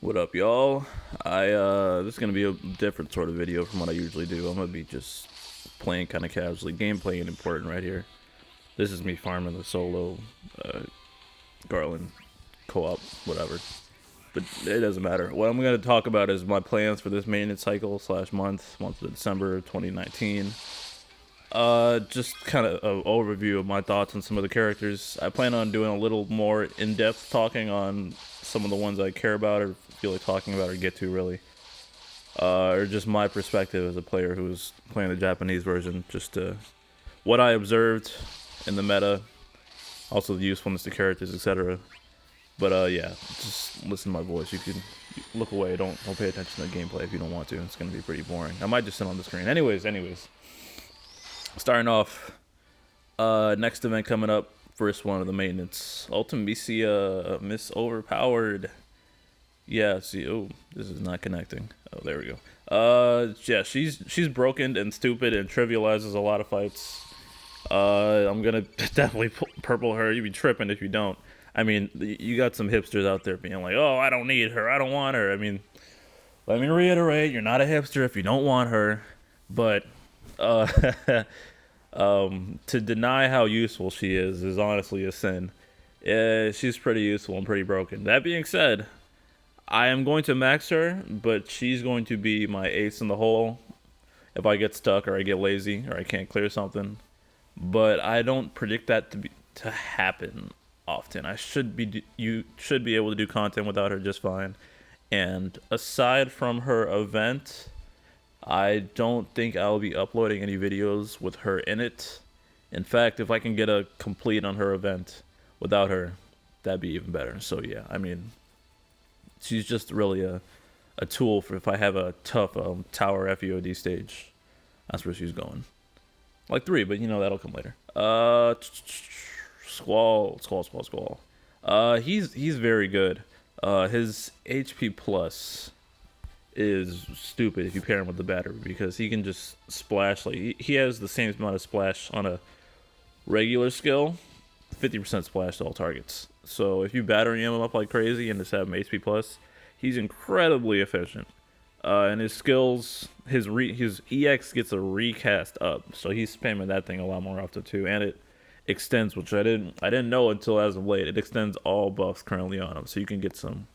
What up, y'all? This is gonna be a different sort of video from what I usually do. I'm gonna be just playing kind of casually. Gameplay ain't important right here. This is me farming the solo, uh, Garland co-op, whatever. But it doesn't matter. What I'm gonna talk about is my plans for this maintenance cycle slash month of December 2019. Just kind of an overview of my thoughts on some of the characters. I plan on doing a little more in-depth talking on some of the ones I care about or feel like talking about or get to really. Or just my perspective as a player who's playing the Japanese version. Just what I observed in the meta, also the usefulness of characters, etc. But yeah, just listen to my voice. You can look away. Don't pay attention to the gameplay if you don't want to. It's gonna be pretty boring. I might just sit on the screen. Anyways. Starting off, next event coming up, first one of the maintenance. Ultimisia, Miss Overpowered. Yeah, see, oh, this is not connecting. Oh, there we go. Yeah, she's broken and stupid and trivializes a lot of fights. I'm gonna definitely purple her. You'd be tripping if you don't. I mean, you got some hipsters out there being like, oh, I don't need her, I don't want her. I mean, let me reiterate, you're not a hipster if you don't want her, but to deny how useful she is honestly a sin. She's pretty useful and pretty broken. That being said, I am going to max her, but she's going to be my ace in the hole if I get stuck or I get lazy or I can't clear something. But I don't predict that to happen often. You should be able to do content without her just fine. And aside from her event, I don't think I'll be uploading any videos with her in it. In fact, if I can get a complete on her event without her, that'd be even better. So yeah, I mean, she's just really a tool for if I have a tough tower FEOD stage. That's where she's going. Like 3, but that'll come later. Squall. He's very good. His HP plus is stupid if you pair him with the battery because he can just splash. Like he has the same amount of splash on a regular skill, 50% splash to all targets. So if you battery him up like crazy and just have him HP plus, he's incredibly efficient. And his skills, his EX gets a recast up, so he's spamming that thing a lot more often too, and it extends, which I didn't know until as of late. It extends all buffs currently on him, so you can get some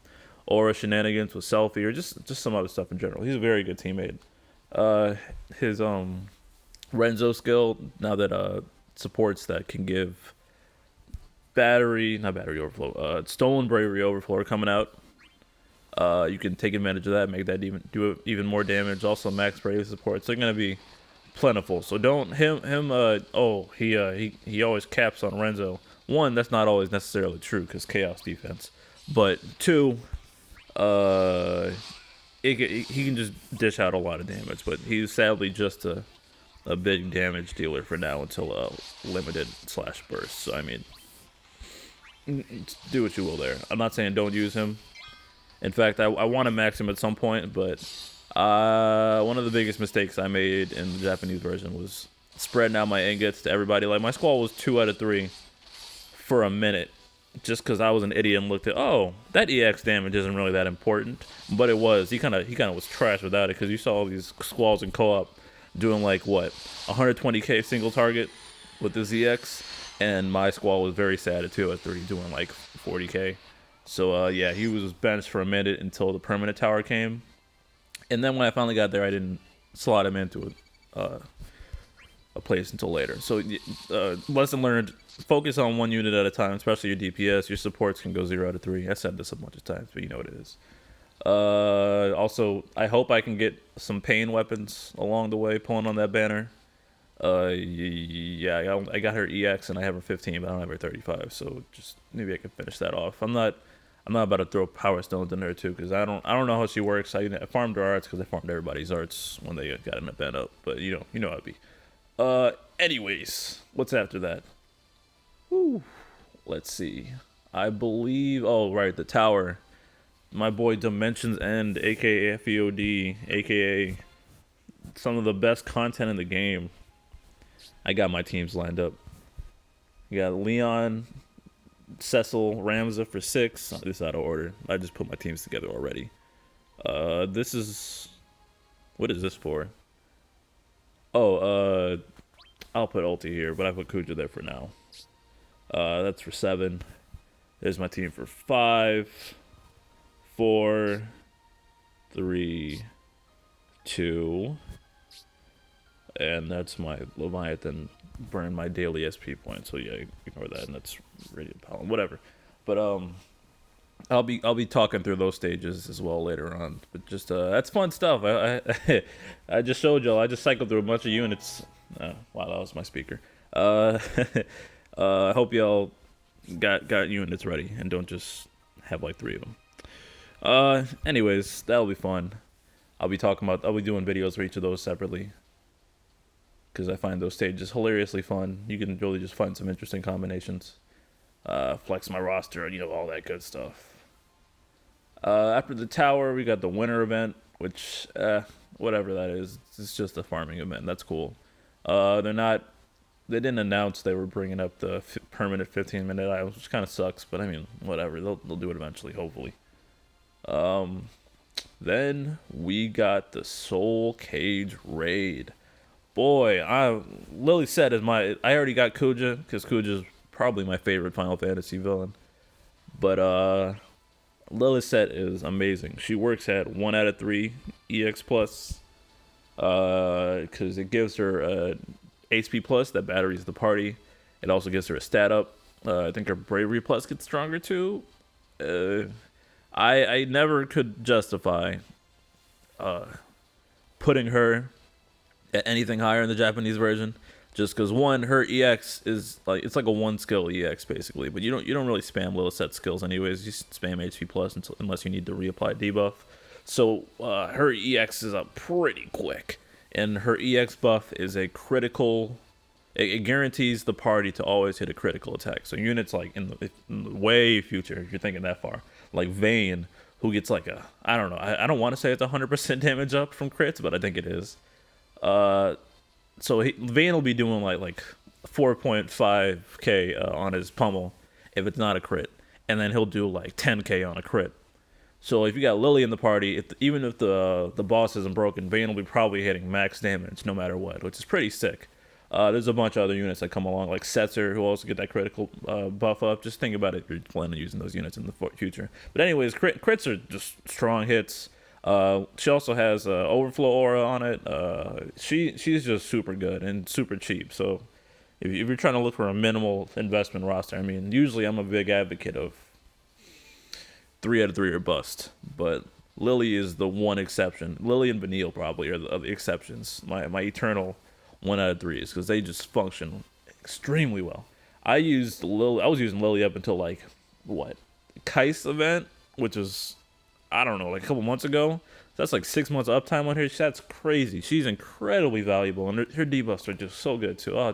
aura shenanigans with selfie or just some other stuff in general. He's a very good teammate. His Renzo skill now that supports that can give not battery overflow, stolen bravery overflow are coming out. You can take advantage of that, make that do even more damage. Also, max brave supports. They're gonna be plentiful. So don't he always caps on Renzo. One, that's not always necessarily true because chaos defense. But two, he can just dish out a lot of damage. But he's sadly just a big damage dealer for now until limited / burst. So I mean, do what you will there. I'm not saying don't use him. In fact, I want to max him at some point, but one of the biggest mistakes I made in the Japanese version was spreading out my ingots to everybody. Like, my squall was 2 out of 3 for a minute, just because I was an idiot and looked at, oh, that EX damage isn't really that important, but it was. He kind of was trash without it, because you saw all these squalls in co-op doing, like, what, 120k single target with this EX, and my squall was very sad at 2 out of 3 doing, like, 40k. So, yeah, he was benched for a minute until the permanent tower came. And then when I finally got there, I didn't slot him into a place until later. So, lesson learned, focus on one unit at a time, especially your DPS. Your supports can go 0 out of 3. I said this a bunch of times, but you know what it is. Also, I hope I can get some pain weapons along the way, pulling on that banner. Yeah, I got her EX and I have her 15, but I don't have her 35. So just maybe I can finish that off. I'm not about to throw power stones in there too, because I don't know how she works. I farmed her arts because I farmed everybody's arts when they got an event up. But you know how it be. Anyways, what's after that? Whew. Let's see. I believe. Oh right, the tower. My boy Dimensions End, aka FEOD, aka some of the best content in the game. I got my teams lined up. You got Leon, Cecil Ramza for 6. This out of order. I just put my teams together already. This is, what is this for? Oh, I'll put ulti here, but I put Kujah there for now. That's for 7. There's my team for 5, 4, 3, 2, and that's my Leviathan burn my daily SP points. So yeah, ignore that, and that's Radiant Pollen, whatever. But I'll be talking through those stages as well later on. But just that's fun stuff. I just showed y'all. I just cycled through a bunch of units. Wow, that was my speaker. I hope y'all got units ready and don't just have like 3 of them. Anyways, that'll be fun. I'll be doing videos for each of those separately, because I find those stages hilariously fun. You can really just find some interesting combinations. Flex my roster, and all that good stuff. After the tower, we got the winter event, which, whatever that is, it's just a farming event. That's cool. They didn't announce they were bringing up the permanent 15-minute items, which kind of sucks, but I mean, whatever. They'll do it eventually, hopefully. Then we got the Soul Cage raid. Boy, Lily Set is I already got Kujah, because Kujah's probably my favorite Final Fantasy villain. But Lily Set is amazing. She works at 1 out of 3 EX plus, because it gives her HP plus that batteries the party. It also gives her a stat up. I think her bravery plus gets stronger too. I never could justify putting her at anything higher in the Japanese version, just because one, her EX is it's like a 1 skill EX basically, but you don't really spam Lily Set skills anyways. You spam HP plus unless you need to reapply debuff. So her EX is up pretty quick. And her EX buff is a critical. It guarantees the party to always hit a critical attack. So units like in the way future, if you're thinking that far, like Vayne, who gets like I don't know, I don't want to say it's 100% damage up from crits, but I think it is. So Vayne will be doing like 4.5k on his pummel if it's not a crit, and then he'll do like 10k on a crit. So if you got Lily in the party, even if the boss isn't broken, Vayne will be probably hitting max damage no matter what, which is pretty sick. There's a bunch of other units that come along, like Setzer, who also get that critical buff up. Just think about it if you're planning on using those units in the future. But anyways, crits are just strong hits. She also has overflow aura on it. She's just super good and super cheap. So if you're trying to look for a minimal investment roster, I mean, usually I'm a big advocate of 3 out of 3 or bust, but Lily is the one exception. Lily and Vanille probably are the exceptions. My eternal 1 out of 3s, because they just function extremely well. I was using Lily up until like Kais event, which was, I don't know, like a couple months ago. That's like 6 months uptime on her. That's crazy. She's incredibly valuable, and her debuffs are just so good too.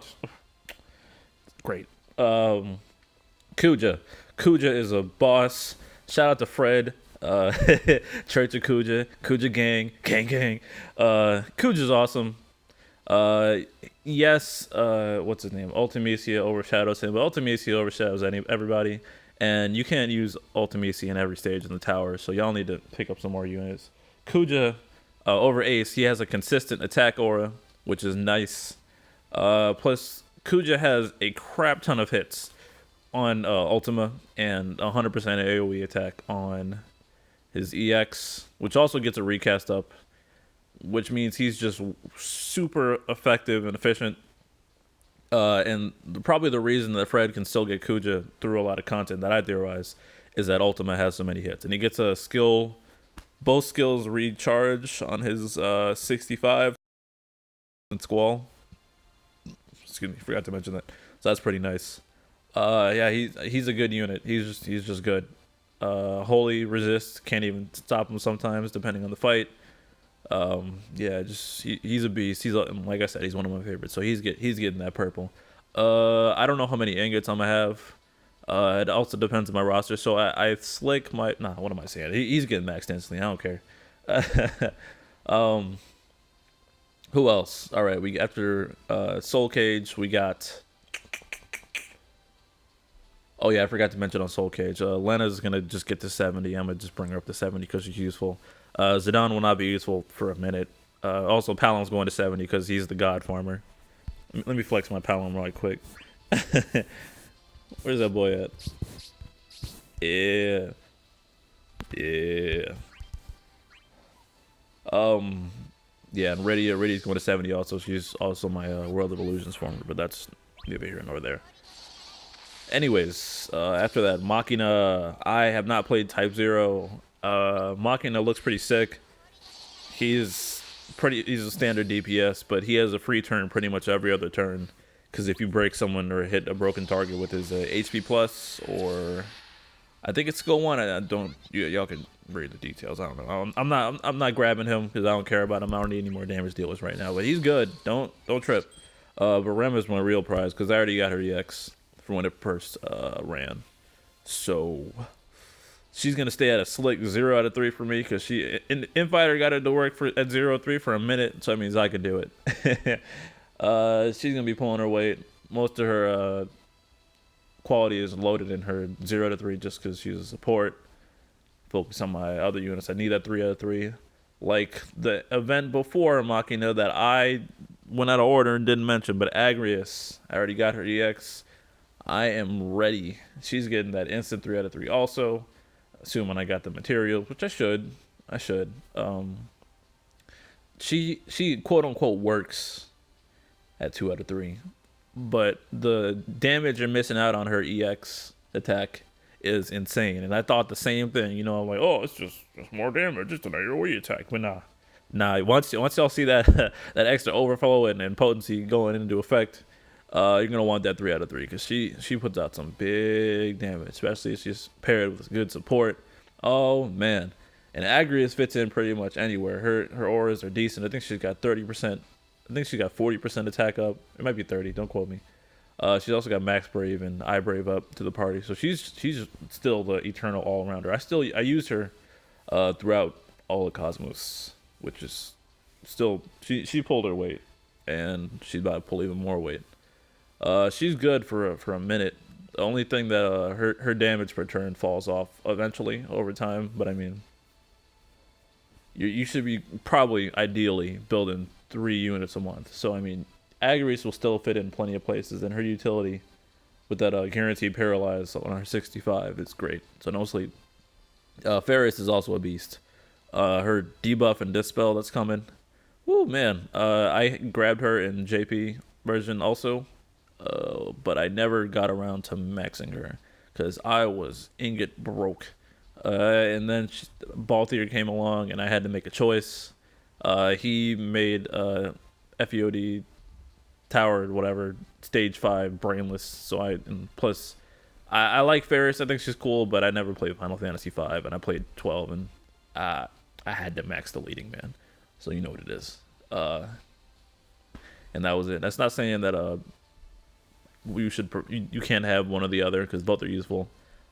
Great. Kujah is a boss. Shout out to Fred, Church of Kujah gang. Kujah's awesome. Yes, what's his name? Ultimecia overshadows him, but Ultimecia overshadows everybody, and you can't use Ultimecia in every stage in the tower, so y'all need to pick up some more units. Kujah, over Ace, he has a consistent attack aura, which is nice. Plus, Kujah has a crap ton of hits on Ultima, and 100% AoE attack on his EX, which also gets a recast up, which means he's just super effective and efficient. And probably the reason that Fred can still get Kujah through a lot of content that I theorize is that Ultima has so many hits, and he gets a skill, both skills recharge on his 65 and Squall. Excuse me, forgot to mention that. So that's pretty nice. Yeah, he's a good unit. He's just good. Holy resist, can't even stop him sometimes depending on the fight. Yeah, he's a beast. He's, like I said, he's one of my favorites. So he's getting that purple. I don't know how many ingots I'm gonna have. It also depends on my roster. So I slick my what am I saying? He's getting maxed instantly. I don't care. Who else? All right, after Soul Cage, we got Oh yeah, I forgot to mention on Soul Cage. Lena's gonna just get to 70. I'm gonna just bring her up to 70 because she's useful. Zidane will not be useful for a minute. Also, Palom's going to 70 because he's the god farmer. Let me flex my Palom right quick. Where's that boy at? Yeah, yeah. Um, yeah, and Rydia's going to 70 also. She's also my World of Illusions farmer, but that's neither here nor there. Anyways, after that, Machina. I have not played Type Zero. Machina looks pretty sick. He's he's a standard DPS, but he has a free turn pretty much every other turn. Because if you break someone or hit a broken target with his HP plus, or I think it's skill one. I don't. Y'all can read the details. I don't know. I'm not grabbing him because I don't care about him. I don't need any more damage dealers right now. But he's good. Don't trip. But Rem is my real prize because I already got her EX from when it first ran. So she's gonna stay at a slick 0 out of 3 for me because she Infighter got it to work for at 0 3 for a minute, so that means I can do it. She's gonna be pulling her weight. Most of her quality is loaded in her 0 to 3 just because she's a support. Focus on my other units. I need that 3 out of 3. Like the event before Machina that I went out of order and didn't mention, but Agrius, I already got her EX. I am ready. She's getting that instant 3 out of 3 also. Assuming I got the materials, which I should. She quote unquote works at 2 out of 3. But the damage you're missing out on her EX attack is insane. And I thought the same thing. You know, I'm like, oh, it's just more damage. It's an AoE attack. But nah. Once y'all see that that extra overflow and potency going into effect, you're gonna want that 3 out of 3 because she puts out some big damage, especially if she's paired with good support. Oh man, and Agrius fits in pretty much anywhere. Her auras are decent. I think she's got 30%. I think she got 40% attack up. It might be 30. Don't quote me. She's also got Max Brave and Eye Brave up to the party, so she's still the eternal all rounder. I used her throughout all of Cosmos, which is still she pulled her weight, and she's about to pull even more weight. She's good for a minute. The only thing that her damage per turn falls off eventually over time, but I mean, you should be probably ideally building 3 units a month. So I mean, Agrius will still fit in plenty of places, and her utility with that guaranteed paralyze on her 65 is great. So no sleep. Ferris is also a beast. Her debuff and dispel that's coming. Woo man, I grabbed her in JP version also. But I never got around to maxing her because I was ingot broke. And then Balthier came along and I had to make a choice. He made FEOD Tower, whatever, stage 5 brainless. So plus I like Ferris. I think she's cool, but I never played Final Fantasy 5 and I played 12 and I had to max the leading man. So you know what it is. And that was it. That's not saying that you can't have one or the other because both are useful.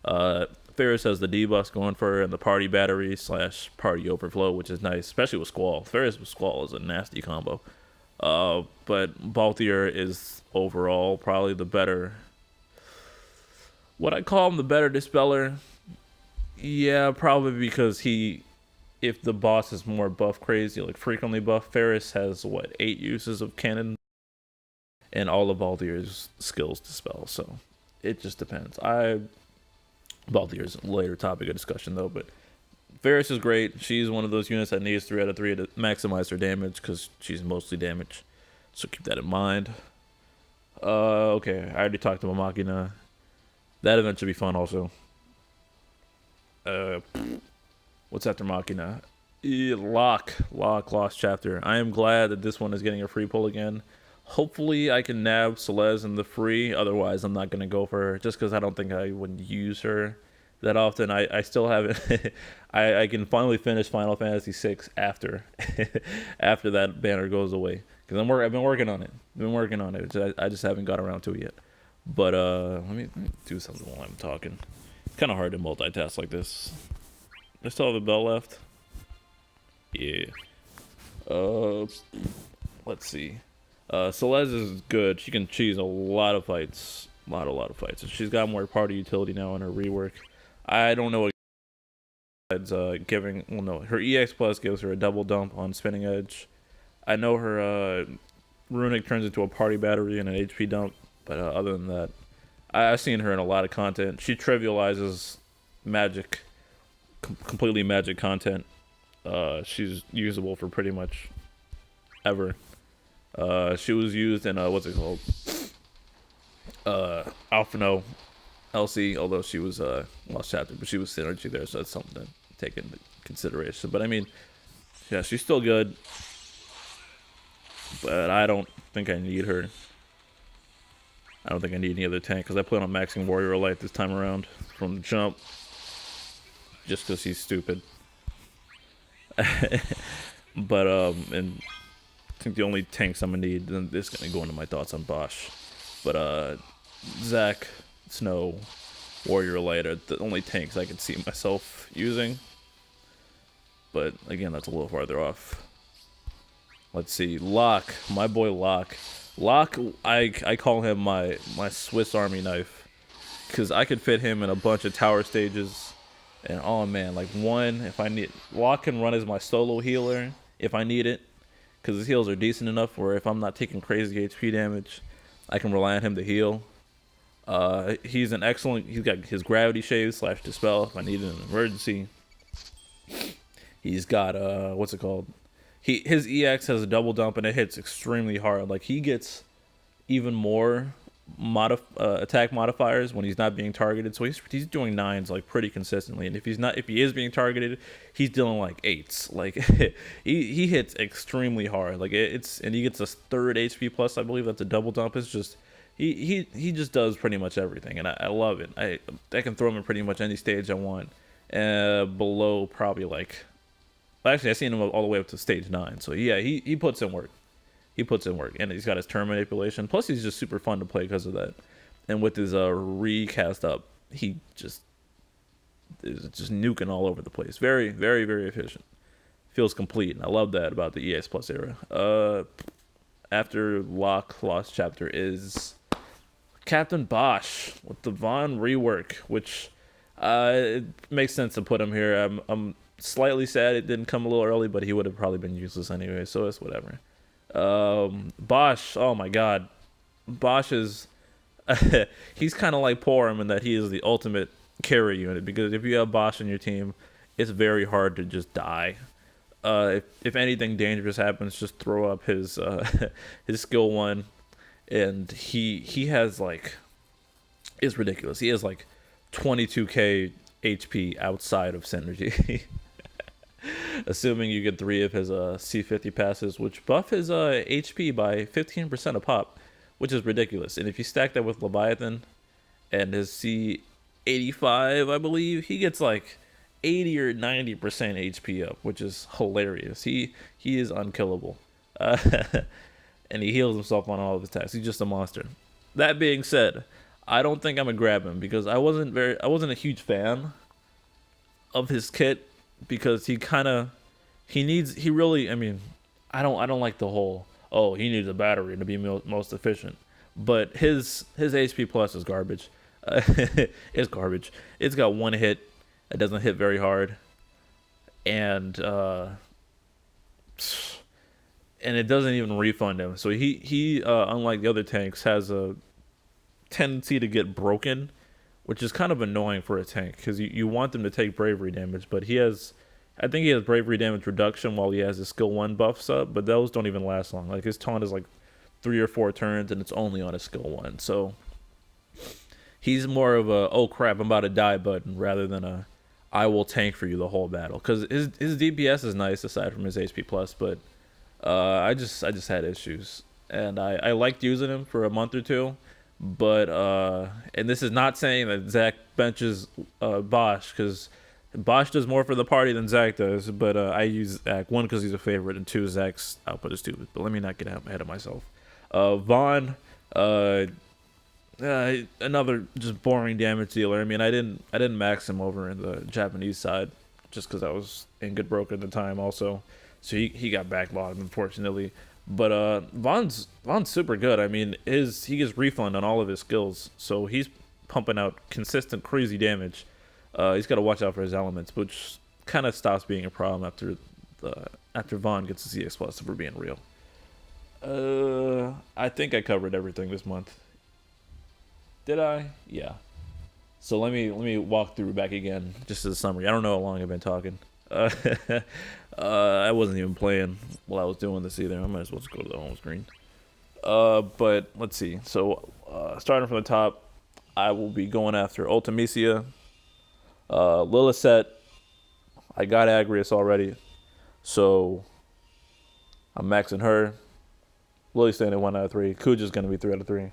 Ferris has the debuffs going for her and the party battery / party overflow, which is nice, especially with Squall. Ferris with Squall is a nasty combo. But Balthier is overall probably the better. Would I call him the better dispeller? Yeah, probably because if the boss is more buff crazy, like frequently buff, Ferris has 8 uses of cannon and all of Balthier's skills dispel, so it just depends. Balthier's a later topic of discussion though, but Ferris is great. She's one of those units that needs 3 out of 3 to maximize her damage because she's mostly damage, so keep that in mind. Okay, I already talked about Machina. That event should be fun also. What's after Machina? Lost Chapter. I am glad that this one is getting a free pull again. Hopefully I can nab Celeste in the free, otherwise I'm not going to go for her, just because I don't think I would use her that often. I still haven't. I can finally finish Final Fantasy 6 after after that banner goes away, because I've been working on it. I just haven't got around to it yet. But let me do something while I'm talking. It's kind of hard to multitask like this. I still have a bell left. Yeah. Let's see. Celeste is good. She can cheese a lot of fights. A lot of fights. And she's got more party utility now in her rework. I don't know what giving. Well, no, her EX plus gives her a double dump on spinning edge. I know her runic turns into a party battery and an HP dump, but other than that, I've seen her in a lot of content. She trivializes magic, completely magic content. She's usable for pretty much ever. She was used in what's it called? Alphino LC, although she was lost chapter, but she was synergy there, so that's something to take into consideration. But I mean, yeah, she's still good, but I don't think I need her. I don't think I need any other tank because I plan on maxing Warrior Light this time around from the jump, just because he's stupid. But and I think the only tanks I'm gonna need, and this is gonna go into my thoughts on Bosch, but Zac, Snow, Warrior Light are the only tanks I could see myself using. But again, that's a little farther off. Let's see, Locke, my boy Locke. Locke, I call him my Swiss Army knife, because I could fit him in a bunch of tower stages, and oh man, like one, if I need, Locke can run as my solo healer if I need it, because his heals are decent enough where if I'm not taking crazy HP damage, I can rely on him to heal. He's an excellent, he's got his gravity shave / dispel if I need it in an emergency. He's got what's it called? His EX has a double dump and it hits extremely hard. Like he gets even more attack modifiers when he's not being targeted. So he's doing 9s like pretty consistently. And if he is being targeted, he's dealing like 8s. Like he hits extremely hard. Like and he gets a 3rd HP plus. I believe that's a double dump. It's just he just does pretty much everything, and I love it. I can throw him in pretty much any stage I want. Below probably like. Actually, I've seen him all the way up to stage 9. So yeah, he puts in work. He puts in work, and he's got his turn manipulation. Plus, he's just super fun to play because of that. And with his recast up, he just is just nuking all over the place. Very, very, very efficient. Feels complete, and I love that about the ES Plus era. After Lost Chapter is Captain Bosch with the Vaughn rework, which it makes sense to put him here. I'm slightly sad it didn't come a little early, but he would have probably been useless anyway, so it's whatever. Bosch, oh my god. Bosch is he's kind of like Porum in that he is the ultimate carry unit, because if you have Bosch on your team, it's very hard to just die. If anything dangerous happens, just throw up his his skill 1, and he has like, it's ridiculous. He has like 22k HP outside of synergy. Assuming you get 3 of his C50 passes, which buff his HP by 15% a pop, which is ridiculous. And if you stack that with Leviathan and his C85, I believe, he gets like 80 or 90% HP up, which is hilarious. He is unkillable. And he heals himself on all of his attacks. He's just a monster. That being said, I don't think I'm gonna grab him because I wasn't a huge fan of his kit, because I don't like the whole, oh, he needs a battery to be most efficient, but his HP plus is garbage. It's garbage. It's got 1 hit. It doesn't hit very hard, and it doesn't even refund him. So he unlike the other tanks, has a tendency to get broken, which is kind of annoying for a tank, because you want them to take bravery damage, but I think he has bravery damage reduction while he has his skill 1 buffs up, but those don't even last long. Like his taunt is like 3 or 4 turns, and it's only on his skill 1. So he's more of a, oh crap, I'm about to die button, rather than a, I will tank for you the whole battle. Because his DPS is nice aside from his HP plus, but I just had issues, and I liked using him for a month or 2. But and this is not saying that Zac benches Bosch, because Bosch does more for the party than Zac does. But I use Zac, 1, because he's a favorite, and 2, Zac's output is stupid. But let me not get ahead of myself. Vaughn, another just boring damage dealer. I mean, I didn't max him over in the Japanese side, just because I was in good broker at the time also. So he got backlogged, unfortunately. But Vaughn's super good. I mean, he gets refund on all of his skills, so he's pumping out consistent crazy damage. He's got to watch out for his elements, which kind of stops being a problem after Vaughn gets the CX plus. If we're being real, I think I covered everything this month. Did I? Yeah. So let me walk through back again, just as a summary. I don't know how long I've been talking. Uh, I wasn't even playing while I was doing this either. I might as well just go to the home screen. But let's see. So, starting from the top, I will be going after Ultimisia, Lillicet. I got Agrius already, so I'm maxing her. Lily's staying at 1 out of 3. Kujah's gonna be 3 out of 3.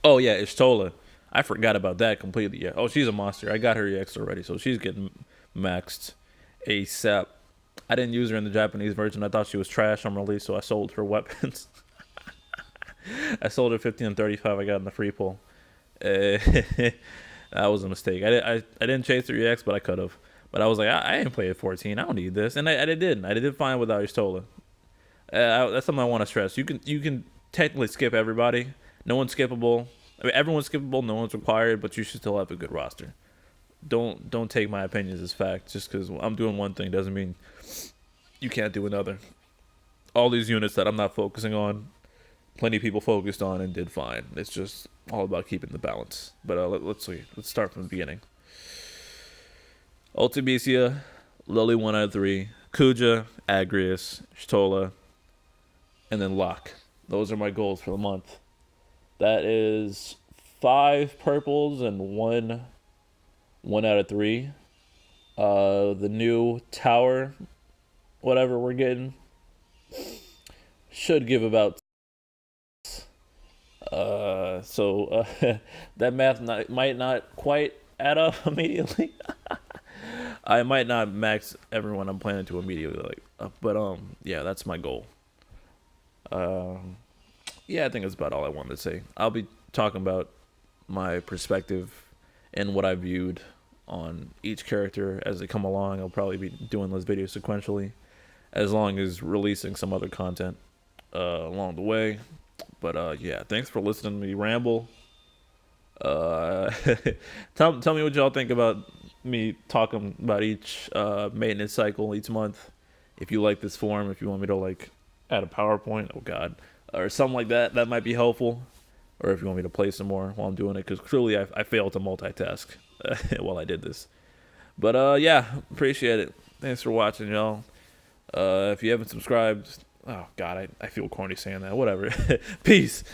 Oh yeah, Ishtola. I forgot about that completely. Yeah. Oh, she's a monster. I got her EX already, so she's getting maxed ASAP. I didn't use her in the Japanese version. I thought she was trash on release, so I sold her weapons. I sold her 15 and 35. I got in the free pull. That was a mistake. I didn't chase her EX, but I could have. But I was like, I ain't played at 14. I don't need this, and I didn't. I did fine without Ishtola. That's something I want to stress. You can technically skip everybody. No one's skippable. I mean, everyone's skippable. No one's required, but you should still have a good roster. Don't take my opinions as fact. Just because I'm doing one thing doesn't mean you can't do another. All these units that I'm not focusing on, plenty of people focused on and did fine. It's just all about keeping the balance. But let's see. Let's start from the beginning. Ultimisia, Lily 1 out of 3, Kujah, Agrius, Shtola, and then Locke. Those are my goals for the month. That is 5 purples and one out of 3. The new tower, whatever we're getting, should give about. That math might not quite add up immediately. I might not max everyone I'm planning to immediately, but yeah, that's my goal. Yeah, I think that's about all I wanted to say. I'll be talking about my perspective and what I viewed on each character as they come along. I'll probably be doing those videos sequentially, as long as releasing some other content along the way. But yeah, thanks for listening to me ramble. Tell me what y'all think about me talking about each maintenance cycle each month. If you like this form, if you want me to like add a PowerPoint, oh god, or something like that, that might be helpful. Or if you want me to play some more while I'm doing it, because clearly I failed to multitask while I did this. But yeah, appreciate it. Thanks for watching, y'all. If you haven't subscribed, oh god, I feel corny saying that. Whatever. Peace.